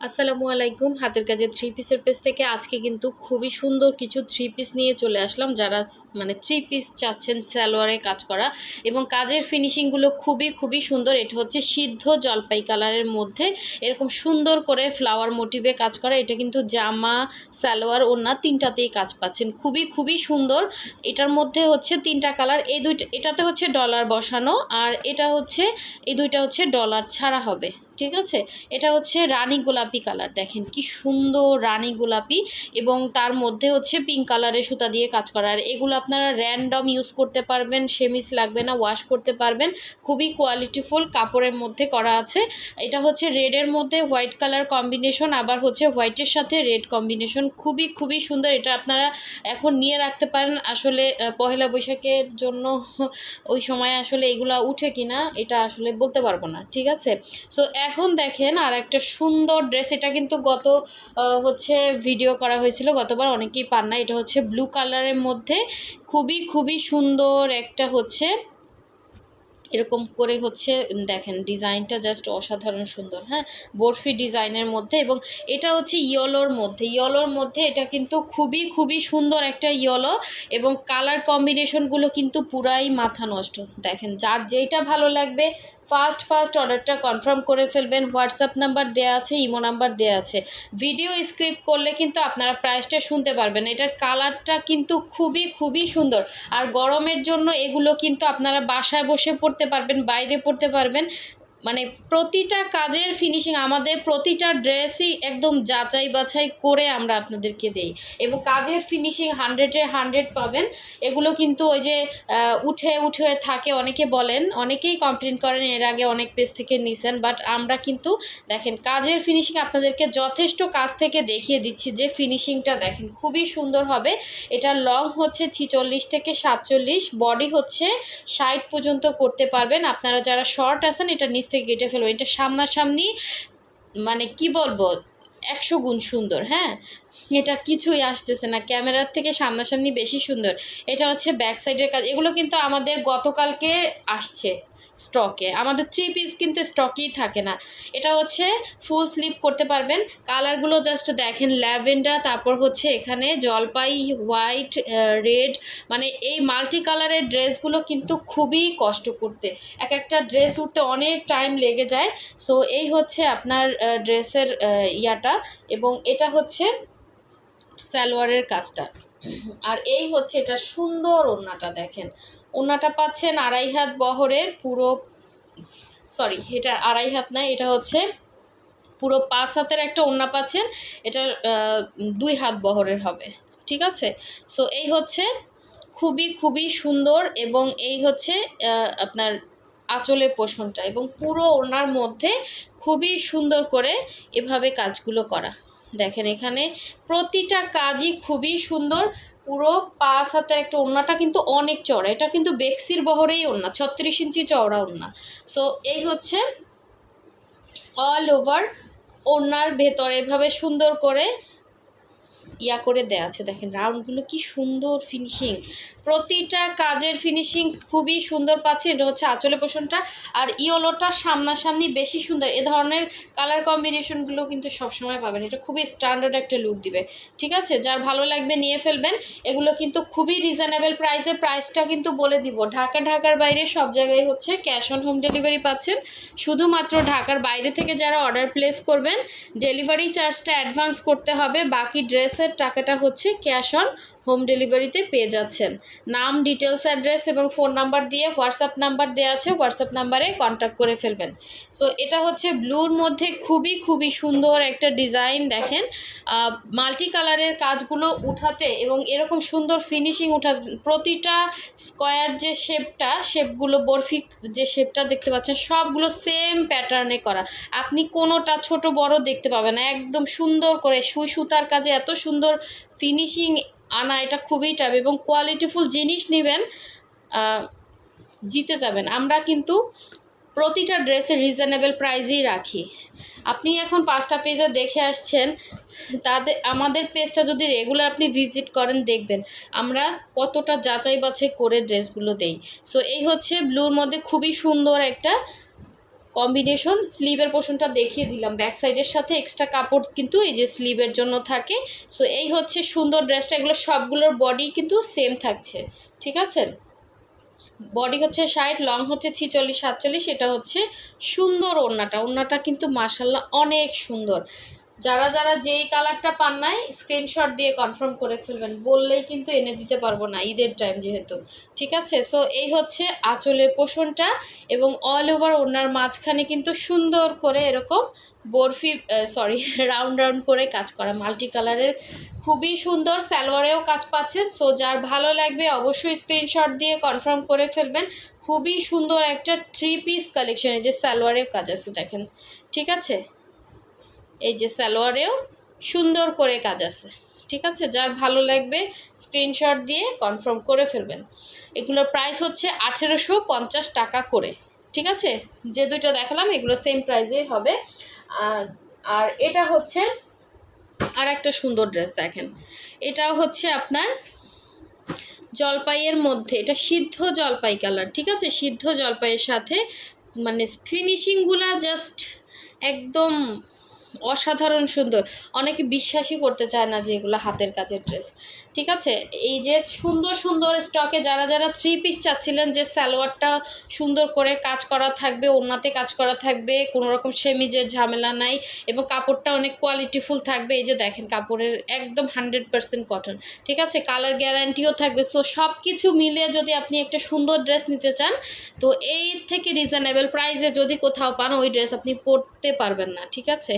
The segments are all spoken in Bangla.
আসসালামু আলাইকুম। হাতের কাজের থ্রি পিসের পেজ থেকে আজকে কিন্তু খুবই সুন্দর কিছু থ্রি পিস নিয়ে চলে আসলাম। যারা মানে থ্রি পিস চাচ্ছেন সালোয়ারে কাজ করা এবং কাজের ফিনিশিংগুলো খুবই সুন্দর। এটা হচ্ছে সিদ্ধ জলপাই কালারের মধ্যে এরকম সুন্দর করে ফ্লাওয়ার মোটিভে কাজ করা। এটা কিন্তু জামা, সালোয়ার, ওড়না তিনটাতেই কাজ পাচ্ছেন। খুবই সুন্দর। এটার মধ্যে হচ্ছে তিনটা কালার। এই দুইটা, এটাতে হচ্ছে ডলার বসানো, আর এটা হচ্ছে এই দুইটা হচ্ছে ডলার ছাড়া হবে। ঠিক আছে, এটা হচ্ছে রানী গোলাপি কালার। দেখেন কি সুন্দর রানী গোলাপি, এবং তার মধ্যে হচ্ছে পিঙ্ক কালারের সুতা দিয়ে কাজ করা। আর এগুলো আপনারা র্যান্ডম ইউজ করতে পারবেন, সেমিস লাগবে না, ওয়াশ করতে পারবেন। খুবই কোয়ালিটিফুল কাপড়ের মধ্যে করা আছে। এটা হচ্ছে রেডের মধ্যে হোয়াইট কালার কম্বিনেশন, আবার হচ্ছে হোয়াইটের সাথে রেড কম্বিনেশন। খুবই সুন্দর। এটা আপনারা এখন নিয়ে রাখতে পারেন। আসলে পহেলা বৈশাখের জন্য ওই সময় আসলে এগুলা উঠে কিনা এটা আসলে বলতে পারবো না। ঠিক আছে, সো এখন দেখেন আর একটা সুন্দর ড্রেস। এটা কিন্তু গত হচ্ছে ভিডিও করা হয়েছিল, গতবার অনেকেই পান না। এটা হচ্ছে ব্লু কালারের মধ্যে খুবই সুন্দর একটা হচ্ছে এরকম করে হচ্ছে দেখেন ডিজাইনটা জাস্ট অসাধারণ সুন্দর। হ্যাঁ, বরফি ডিজাইনের মধ্যে, এবং এটা হচ্ছে ইয়েলোর মধ্যে এটা কিন্তু খুবই সুন্দর একটা ইয়েলো, এবং কালার কম্বিনেশনগুলো কিন্তু পুরাই মাথা নষ্ট। দেখেন যার যেইটা ভালো লাগবে ফার্স্ট অর্ডারটা কনফার্ম করে ফেলবেন। হোয়াটসঅ্যাপ নাম্বার দেওয়া আছে, ইমো নাম্বার দেওয়া আছে। ভিডিও স্ক্রিপ্ট করলে কিন্তু আপনারা প্রাইসটা শুনতে পারবেন। এটার কালারটা কিন্তু খুবই সুন্দর। আর গরমের জন্য এগুলো কিন্তু আপনারা বাসায় বসে পড়তে পারবেন, বাইরে পড়তে পারবেন। মানে প্রতিটা কাজের ফিনিশিং, আমাদের প্রতিটা ড্রেসই একদম যাচাই বাছাই করে আমরা আপনাদেরকে দেই, এবং কাজের ফিনিশিং 100-এ 100 পাবেন। এগুলো কিন্তু ওই যে উঠে থাকে, অনেকে বলেন, অনেকেই কমপ্লেন করেন, এর আগে অনেক পেজ থেকে নিছেন, বাট আমরা কিন্তু দেখেন কাজের ফিনিশিং আপনাদেরকে যথেষ্ট কাছ থেকে দেখিয়ে দিচ্ছি যে ফিনিশিংটা দেখেন খুবই সুন্দর হবে। এটা লং হচ্ছে 46 থেকে 47, বডি হচ্ছে 60 পর্যন্ত করতে পারবেন। আপনারা যারা শর্ট আছেন এটা নিচ থেকে কেটে ফেলবেন। এটা সামনাসামনি মানে কি বলবো 100 গুণ সুন্দর। হ্যাঁ, এটা কিছুই আসতেছে না, ক্যামেরার থেকে সামনাসামনি বেশি সুন্দর। এটা হচ্ছে ব্যাক সাইডের কাজ। এগুলো কিন্তু আমাদের গতকালকে আসছে স্টকে। আমাদের থ্রি পিস কিন্তু স্টকেই থাকে না। এটা হচ্ছে ফুল স্লিভ করতে পারবেন। কালারগুলো জাস্ট দেখেন, ল্যাভেন্ডার, তারপর হচ্ছে এখানে জলপাই, হোয়াইট, রেড, মানে এই মাল্টি কালারের ড্রেসগুলো কিন্তু খুবই কষ্ট করতে। একটা ড্রেস উঠতে অনেক টাইম লেগে যায়। সো এই হচ্ছে আপনার ড্রেসের ইয়াটা, এবং এটা হচ্ছে সালোয়ারের কাজটা। আর এই হচ্ছে এটা সুন্দর ওড়নাটা। দেখেন ওড়নাটা পাচ্ছেন 2.5 হাত বহরের পুরো, সরি এটা 2.5 হাত না, এটা হচ্ছে পুরো 5 হাতের একটা ওড়না পাচ্ছেন। এটা 2 হাত বহরের হবে। ঠিক আছে, সো এই হচ্ছে খুবই সুন্দর, এবং এই হচ্ছে আপনার আঁচলের পোষণটা, এবং পুরো ওড়নার মধ্যে খুবই সুন্দর করে এভাবে কাজগুলো করা। দেখেন এখানে প্রতিটা কাজই খুবই সুন্দর। পুরো 5 হাতের একটা ওড়নাটা কিন্তু অনেক চড়া। এটা কিন্তু বেক্সির বহরেই ওড়না, 36 ইঞ্চি চওড়া ওড়না। সো এই হচ্ছে অল ওভার ওড়নার ভেতরে এভাবে সুন্দর করে ইয়া করে দেওয়া আছে। দেখেন রাউন্ডগুলো কি সুন্দর ফিনিশিং, প্রতিটা কাজের ফিনিশিং খুবই সুন্দর পাচ্ছি। এটা হচ্ছে আঁচলে পোষণটা, আর ইয়েলোটা সামনাসামনি বেশি সুন্দর। এ ধরনের কালার কম্বিনেশনগুলো কিন্তু সবসময় পাবেন। এটা খুবই স্ট্যান্ডার্ড একটা লুক দিবে। ঠিক আছে, যার ভালো লাগবে নিয়ে ফেলবেন। এগুলো কিন্তু খুবই রিজনেবল প্রাইসে। প্রাইসটা কিন্তু বলে দিব, ঢাকার বাইরে সব জায়গায় হচ্ছে ক্যাশ অন হোম ডেলিভারি পাচ্ছেন। শুধুমাত্র ঢাকার বাইরে থেকে যারা অর্ডার প্লেস করবেন ডেলিভারি চার্জটা অ্যাডভান্স করতে হবে, বাকি ড্রেসের টাকাটা হচ্ছে ক্যাশ অন হোম ডেলিভারিতে পেয়ে যাচ্ছেন। নাম, ডিটেলস, অ্যাড্রেস এবং ফোন নাম্বার দিয়ে হোয়াটসঅ্যাপ নাম্বার দেওয়া আছে, হোয়াটসঅ্যাপ নাম্বারে কন্ট্যাক্ট করে ফেলবেন। সো এটা হচ্ছে ব্লুর মধ্যে খুবই সুন্দর একটা ডিজাইন। দেখেন মাল্টি কালারের কাজগুলো উঠাতে এবং এরকম সুন্দর ফিনিশিং উঠাতে, প্রতিটা স্কোয়ার যে শেপগুলো বরফি যে শেপটা দেখতে পাচ্ছেন সবগুলো সেম প্যাটার্নে করা। আপনি কোনোটা ছোট বড় দেখতে পাবেন না, একদম সুন্দর করে সুই সুতার কাজে এত সুন্দর ফিনিশিং আনা, এটা খুবই টাফ। এবং কোয়ালিটিফুল জিনিস নেবেন, জিতে যাবেন। আমরা কিন্তু প্রতিটা ড্রেসের রিজনেবল প্রাইসেই রাখি। আপনি এখন 5টা পেজে দেখে আসছেন, আমাদের পেজটা যদি রেগুলার আপনি ভিজিট করেন দেখবেন আমরা কতটা যাচাই বাছাই করে ড্রেসগুলো দেই। সো এই হচ্ছে ব্লুর মধ্যে খুবই সুন্দর একটা কম্বিনেশন। স্লিভের পোর্শনটা দেখিয়ে দিলাম, ব্যাক সাইডের সাথে এক্সট্রা কাপড় কিন্তু এই যে স্লিভের জন্য থাকে। সো এই হচ্ছে সুন্দর ড্রেসটা। এগুলো সবগুলোর বডি কিন্তু সেম থাকছে, ঠিক আছে। বডি হচ্ছে 60, লং হচ্ছে 46-47। এটা হচ্ছে সুন্দর ওড়নাটা কিন্তু মাশাল্লাহ অনেক সুন্দর। যারা যারা যেই কালারটা পান নাই স্ক্রিনশট দিয়ে কনফার্ম করে ফেলবেন, বললেই কিন্তু এনে দিতে পারবো না ঈদের টাইম যেহেতু, ঠিক আছে। সো এই হচ্ছে আঁচলের পোষণটা, এবং অল ওভার ওড়নার মাঝখানে কিন্তু সুন্দর করে এরকম বরফি রাউন্ড রাউন্ড করে কাজ করা মাল্টি কালারের, খুবই সুন্দর। সালোয়ারেও কাজ পাচ্ছেন। সো যার ভালো লাগবে অবশ্যই স্ক্রিনশট দিয়ে কনফার্ম করে ফেলবেন। খুবই সুন্দর একটা 3 পিস কালেকশন। এই যে সালোয়ারেও কাজ আছে দেখেন, ঠিক আছে। এই যে সালোয়ারেও সুন্দর করে কাজ আছে, ঠিক আছে। যার ভালো লাগবে স্ক্রিনশট দিয়ে কনফার্ম করে ফেলবেন। এগুলোর প্রাইস হচ্ছে 1850 টাকা করে, ঠিক আছে। যে দুইটা দেখালাম এগুলো সেম প্রাইসে হবে। আর এটা হচ্ছে আর একটা সুন্দর ড্রেস দেখেন, এটাও হচ্ছে আপনার জলপাইয়ের মধ্যে, এটা সিদ্ধ জলপাই কালার, ঠিক আছে। সিদ্ধ জলপাইয়ের সাথে মানে ফিনিশিংগুলা জাস্ট একদম অসাধারণ সুন্দর। অনেকে বিশ্বাসই করতে চায় না যে এগুলো হাতের কাজের ড্রেস, ঠিক আছে। এই যে সুন্দর সুন্দর স্টকে যারা যারা 3 পিস চাচ্ছিলেন যে সালোয়ারটা সুন্দর করে কাজ করা থাকবে, ওড়নাতে কাজ করা থাকবে, কোনো রকম সেমিজের ঝামেলা নাই, এবং কাপড়টা অনেক কোয়ালিটিফুল থাকবে। এই যে দেখেন কাপড়ের একদম 100% কটন, ঠিক আছে। কালার গ্যারান্টিও থাকবে। সো সব কিছু মিলিয়ে যদি আপনি একটা সুন্দর ড্রেস নিতে চান, তো এই থেকে রিজনেবল প্রাইসে যদি কোথাও পান ওই ড্রেস আপনি পরতে পারবেন না, ঠিক আছে।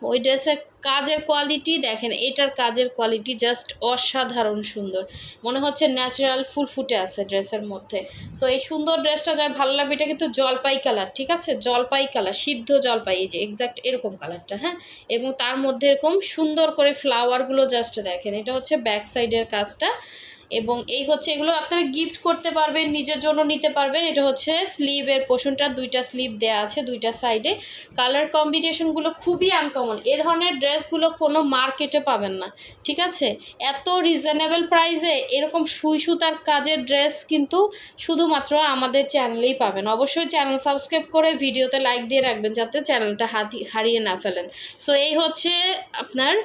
ওই ড্রেসের কাজের কোয়ালিটি দেখেন, এটার কাজের কোয়ালিটি জাস্ট অসাধারণ সুন্দর, মনে হচ্ছে ন্যাচারাল ফুল ফুটে আছে ড্রেসের মধ্যে। সো এই সুন্দর ড্রেসটা যার ভালো লাগবে, এটা কিন্তু জলপাই কালার, ঠিক আছে। জলপাই কালার, সিদ্ধ জলপাই, এই যে এক্স্যাক্ট এরকম কালারটা, হ্যাঁ। এবং তার মধ্যে এরকম সুন্দর করে ফ্লাওয়ারগুলো জাস্ট দেখেন। এটা হচ্ছে ব্যাক সাইডের কাজটা, এবং এই হচ্ছে এগুলো আপনারা গিফট করতে পারবেন, নিজের জন্য নিতে পারবেন। এটা হচ্ছে স্লিভের পোর্শনটা, দুইটা স্লিভ দেয়া আছে দুইটা সাইডে। কালার কম্বিনেশনগুলো খুবই আনকমন, এ ধরনের ড্রেসগুলো কোনো মার্কেটে পাবেন না, ঠিক আছে। এত রিজনেবল প্রাইসে এরকম সুই সুতার কাজের ড্রেস কিন্তু শুধুমাত্র আমাদের চ্যানেলেই পাবেন। অবশ্যই চ্যানেল সাবস্ক্রাইব করে ভিডিওতে লাইক দিয়ে রাখবেন যাতে চ্যানেলটা হারিয়ে না ফেলেন। সো এই হচ্ছে আপনার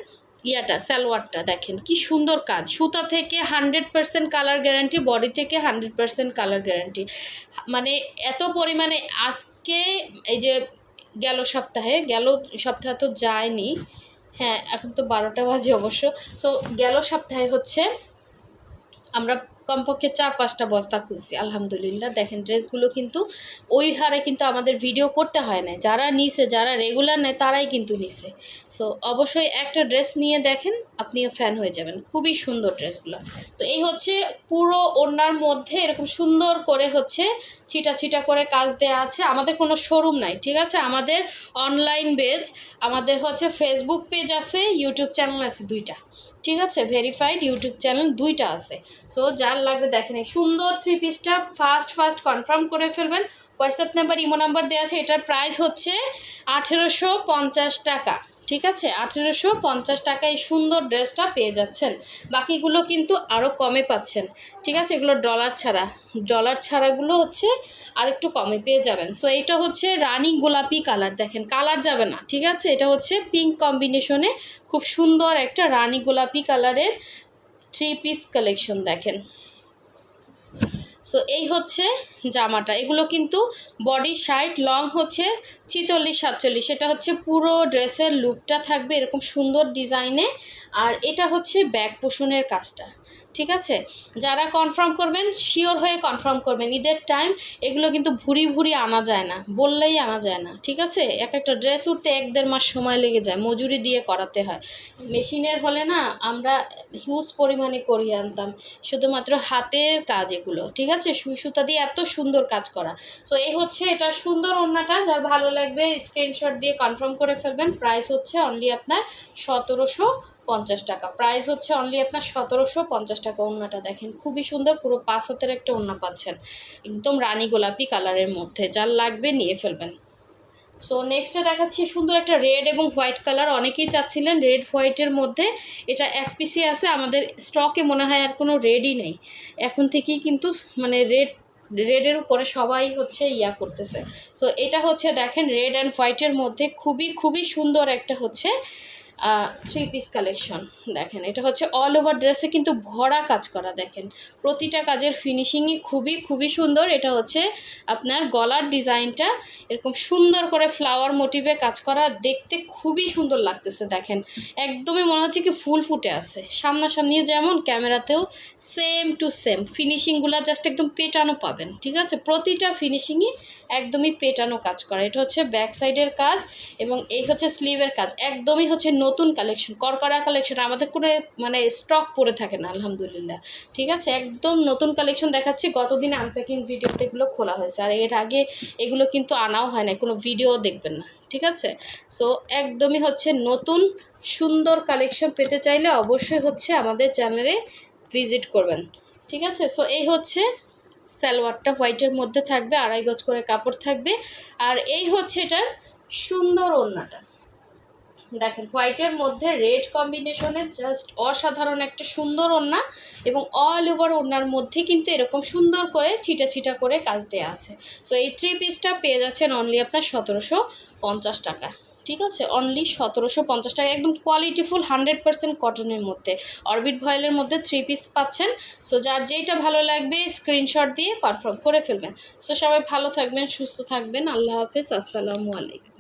ইয়াটা, সালোয়ারটা দেখেন কি সুন্দর কাজ, সুতা থেকে 100% কালার গ্যারান্টি, বডি থেকে 100% কালার গ্যারান্টি। মানে এত পরিমাণে আজকে এই যে গেল সপ্তাহে তো যায়নি, হ্যাঁ এখন তো 12টা বাজে অবশ্য। সো গেল সপ্তাহে হচ্ছে আমরা কমপক্ষে 4-5টা বস্তা খুঁজছি, আলহামদুলিল্লাহ। দেখেন ড্রেসগুলো কিন্তু ওই হারে কিন্তু আমাদের ভিডিও করতে হয় না, যারা নিছে, যারা রেগুলার নেয় তারাই কিন্তু নিছে। সো অবশ্যই একটা ড্রেস নিয়ে দেখেন, আপনিও ফ্যান হয়ে যাবেন, খুবই সুন্দর ড্রেসগুলো। তো এই হচ্ছে পুরো ওড়নার মধ্যে এরকম সুন্দর করে হচ্ছে ছিটা ছিটা করে কাজ দেওয়া আছে। আমাদের কোনো শোরুম নাই, ঠিক আছে। আমাদের অনলাইন পেজ, আমাদের হচ্ছে ফেসবুক পেজ আছে, ইউটিউব চ্যানেল আছে দুইটা, ঠিক আছে। ভেরিফাইড ইউটিউব চ্যানেল দুইটা আছে। সো যার লাগবে দেখেন এই সুন্দর 3 পিসটা ফার্স্ট কনফার্ম করে ফেলবেন। হোয়াটসঅ্যাপ নাম্বার, ইমো নাম্বার দেওয়া আছে। এটার প্রাইস হচ্ছে 1850 টাকা, ঠিক আছে। 1850 টাকায় এই সুন্দর ড্রেসটা পেয়ে যাচ্ছেন। বাকিগুলো কিন্তু আরও কমে পাচ্ছেন, ঠিক আছে। এগুলো ডলার ছাড়াগুলো হচ্ছে আর একটু কমে পেয়ে যাবেন। সো এটা হচ্ছে রানী গোলাপি কালার, দেখেন কালার যাবে না, ঠিক আছে। এটা হচ্ছে পিঙ্ক কম্বিনেশনে খুব সুন্দর একটা রানী গোলাপি কালারের 3 পিস কালেকশন দেখেন। সো এই হচ্ছে জামাটা, এগুলো কিন্তু বডি 60, লং হচ্ছে 46-47। এটা হচ্ছে পুরো ড্রেসের লুকটা থাকবে এরকম সুন্দর ডিজাইনে। আর এটা হচ্ছে ব্যাক পোষণের কাজটা, ঠিক আছে। যারা কনফার্ম করবেন শিওর হয়ে কনফার্ম করবেন, ঈদের টাইম এগুলো কিন্তু ভুরি আনা যায় না, বললেই আনা যায় না, ঠিক আছে। একটা ড্রেস উঠতে 1-1.5 মাস সময় লেগে যায়, মজুরি দিয়ে করাতে হয়। মেশিনের হলে না আমরা হিউজ পরিমাণে করিয়ে আনতাম, শুধুমাত্র হাতের কাজ এগুলো, ঠিক আছে। সুই সুতা দিয়ে এত সুন্দর কাজ করা। সো এই হচ্ছে এটা সুন্দর ওড়নাটা, যার ভালো লাগবে স্ক্রিনশট দিয়ে কনফার্ম করে ফেলবেন। প্রাইস হচ্ছে অনলি আপনার 1750 টাকা, প্রাইস হচ্ছে অনলি আপনার 1750 টাকা। ওড়নাটা দেখেন খুবই সুন্দর, পুরো 5 হাতের একটা ওড়না পাচ্ছেন, একদম রানী গোলাপি কালারের মধ্যে। যার লাগবে নিয়ে ফেলবেন। সো নেক্সটে দেখাচ্ছি সুন্দর একটা রেড এবং হোয়াইট কালার, অনেকেই চাচ্ছিলেন রেড হোয়াইটের মধ্যে। এটা 1 পিসই আছে, আমাদের স্টকে মনে হয় আর কোনো রেডই নেই এখন থেকেই, কিন্তু মানে রেড রেডের উপরে সবাই হচ্ছে ইয়া করতেছে। সো এটা হচ্ছে দেখেন রেড অ্যান্ড হোয়াইটের মধ্যে খুবই খুবই সুন্দর একটা হচ্ছে থ্রি পিস কালেকশন। দেখেন এটা হচ্ছে অল ওভার ড্রেসে কিন্তু ভরা কাজ করা, দেখেন প্রতিটা কাজের ফিনিশিংই খুবই খুবই সুন্দর। এটা হচ্ছে আপনার গলার ডিজাইনটা এরকম সুন্দর করে ফ্লাওয়ার মোটিভে কাজ করা, দেখতে খুবই সুন্দর লাগতেছে। দেখেন একদমই মনে হচ্ছে কি ফুল ফুটে আছে, সামনাসামনি যেমন ক্যামেরাতেও সেম টু সেম ফিনিশিংগুলো জাস্ট একদম পেটানো পাবেন, ঠিক আছে? প্রতিটা ফিনিশিংই একদমই পেটানো কাজ করা। এটা হচ্ছে ব্যাক সাইডের কাজ এবং এই হচ্ছে স্লিভের কাজ, একদমই হচ্ছে নতুন কালেকশন, করকরা কালেকশন, আমাদের কোনো মানে স্টক পড়ে থাকে না আলহামদুলিল্লাহ, ঠিক আছে? একদম নতুন কালেকশন দেখাচ্ছি, গতদিন আনপ্যাকিং ভিডিওতে এগুলো খোলা হয়েছে, আর এর আগে এগুলো কিন্তু আনাও হয় না, কোনো ভিডিও দেখবেন না, ঠিক আছে? সো একদমই হচ্ছে নতুন সুন্দর কালেকশন পেতে চাইলে অবশ্যই হচ্ছে আমাদের চ্যানেলে ভিজিট করবেন, ঠিক আছে? সো এই হচ্ছে সালোয়ারটা হোয়াইটের মধ্যে থাকবে, 2.5 গজ করে কাপড় থাকবে, আর এই হচ্ছে এটার সুন্দর ওড়নাটা। দেখেন হোয়াইটের মধ্যে রেড কম্বিনেশনের জাস্ট অসাধারণ একটা সুন্দর ওড়না, এবং অল ওভার ওড়নার মধ্যে কিন্তু এরকম সুন্দর করে ছিটা ছিটা করে কাজ দেওয়া আছে। সো এই থ্রি পিসটা পেয়ে যাচ্ছেন অনলি আপনার 1750 টাকা, ঠিক আছে? অনলি 1750 টাকা, একদম কোয়ালিটিফুল 100% কটনের মধ্যে অরবিট ভয়েলের মধ্যে থ্রি পিস পাচ্ছেন। সো যার যেইটা ভালো লাগবে স্ক্রিনশট দিয়ে কনফার্ম করে ফেলবেন। সো সবাই ভালো থাকবেন, সুস্থ থাকবেন, আল্লাহ হাফেজ, আসসালামু আলাইকুম।